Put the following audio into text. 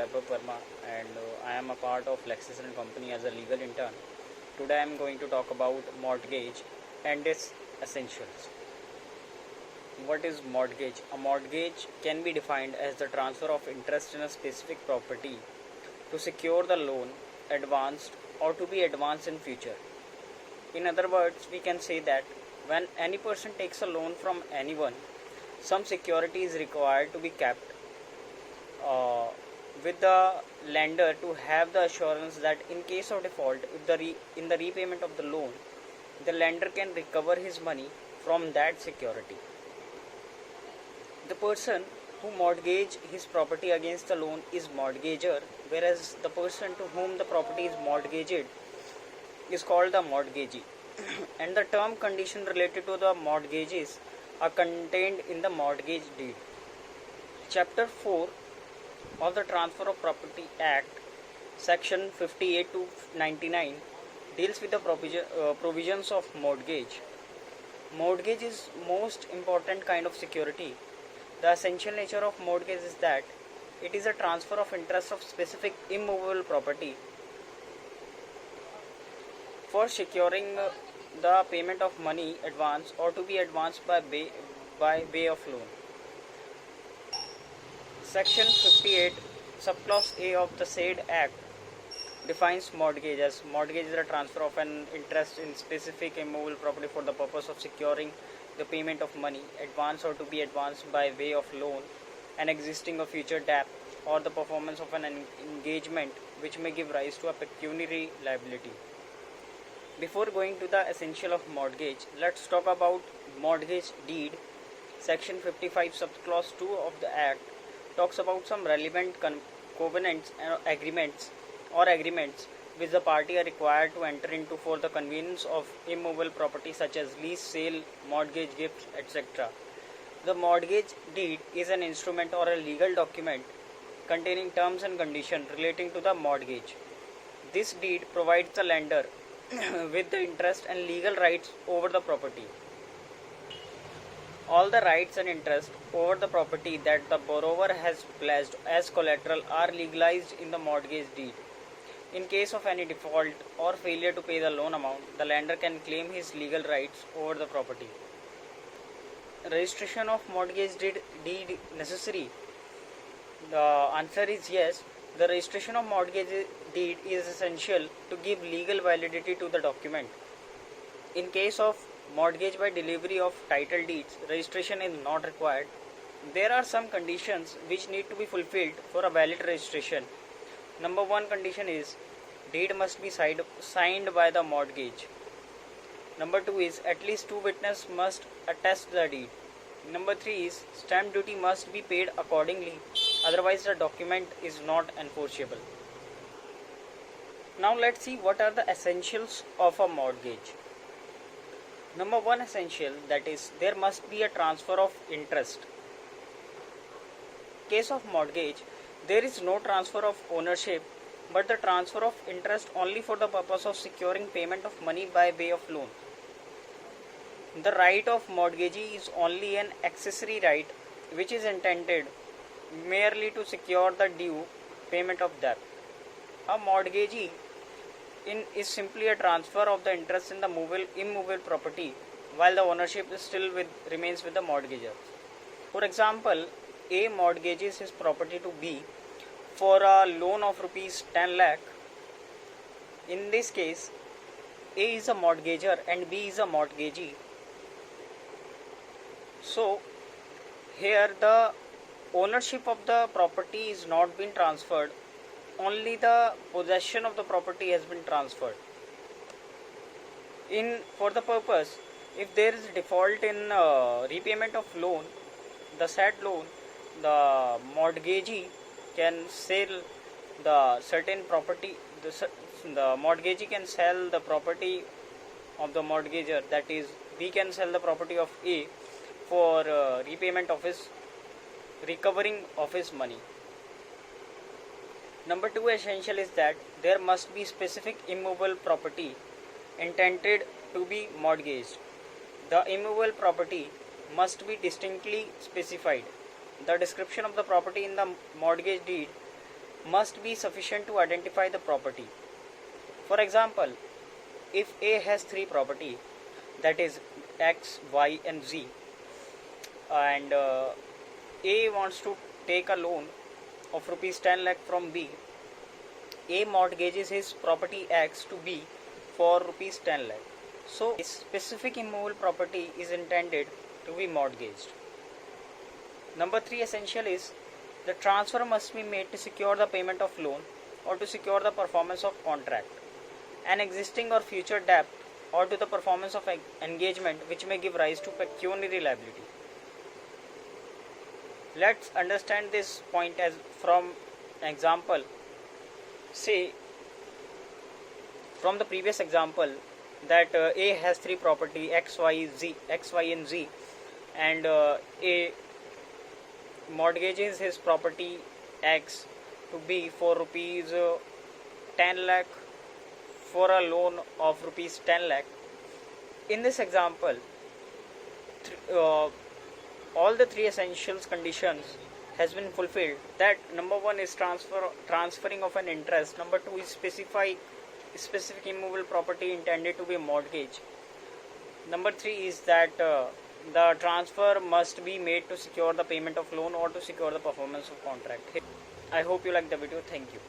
Vaibhav Verma, and I am a part of Lexis & Company as a legal intern. Today I am going to talk about mortgage and its essentials. What is mortgage? A mortgage can be defined as the transfer of interest in a specific property to secure the loan advanced or to be advanced in future. In other words, we can say that when any person takes a loan from anyone, some security is required to be kept uh, with the lender to have the assurance that in case of default, if in the repayment of the loan, the lender can recover his money from that security. The person who mortgage his property against the loan is mortgager, whereas the person to whom the property is mortgaged is called the mortgagee. And the term condition related to the mortgages are contained in the mortgage deed. Chapter 4 of the Transfer of Property Act, section 58 to 99, deals with the provisions of mortgage. Mortgage is most important kind of security. The essential nature of mortgage is that it is a transfer of interest of specific immovable property for securing the payment of money advance or to be advanced by way of loan. Section 58 subclause A of the said act defines mortgage as mortgage is a transfer of an interest in specific immovable property for the purpose of securing the payment of money advance or to be advanced by way of loan, an existing or future debt, or the performance of an engagement which may give rise to a pecuniary liability. Before going to the essential of mortgage, let's talk about mortgage deed. Section 55 subclause 2 of the act talks about some relevant covenants and agreements which the party are required to enter into for the conveyance of immovable property such as lease, sale, mortgage, gifts, etc. The mortgage deed is an instrument or a legal document containing terms and conditions relating to the mortgage. This deed provides the lender with the interest and legal rights over the property. All the rights and interest over the property that the borrower has pledged as collateral are legalized in the mortgage deed. In case of any default or failure to pay the loan amount, the lender can claim his legal rights over the property. Registration of mortgage deed necessary? The answer is yes. The registration of mortgage deed is essential to give legal validity to the document. In case of mortgage by delivery of title deeds, registration is not required. There are some conditions which need to be fulfilled for a valid registration. Number 1 condition is deed must be signed by the mortgage. Number 2 is at least 2 witnesses must attest the deed. Number 3 is stamp duty must be paid accordingly, otherwise the document is not enforceable. Now let's see what are the essentials of a mortgage. Number 1 essential, that is there must be a transfer of interest. In case of mortgage, there is no transfer of ownership but the transfer of interest only for the purpose of securing payment of money by way of loan. The right of mortgagee is only an accessory right which is intended merely to secure the due payment of debt. A mortgagee is simply a transfer of the interest in the immovable property while the ownership remains with the mortgagor. For example, A mortgages his property to B for a loan of rupees 10 lakh. In this case, A is a mortgager and B is a mortgagee. So, here the ownership of the property is not been transferred, only the possession of the property has been transferred. For the purpose, if there is default in repayment of loan, the said loan, the mortgagee can sell the certain property. The mortgagee can sell the property of the mortgager, that is, B can sell the property of A for recovering of his money. Number 2 essential is that there must be specific immovable property intended to be mortgaged. The immovable property must be distinctly specified. The description of the property in the mortgage deed must be sufficient to identify the property. For example, if A has three property, that is X, Y and Z, and A wants to take a loan of rupees 10 lakh from B, A mortgages his property X to B for rupees 10 lakh. So, a specific immovable property is intended to be mortgaged. Number 3 essential is the transfer must be made to secure the payment of loan or to secure the performance of contract, an existing or future debt, or to the performance of engagement which may give rise to pecuniary liability. Let's understand this point as from example. Say from the previous example that A has three property X, Y, and Z, and A mortgages his property X to B for rupees 10 lakh for a loan of rupees 10 lakh. In this example, all the three essentials conditions has been fulfilled. That number 1 is transferring of an interest, number 2 is specific immovable property intended to be mortgaged, number 3 is that the transfer must be made to secure the payment of loan or to secure the performance of contract. I hope you like the video. Thank you.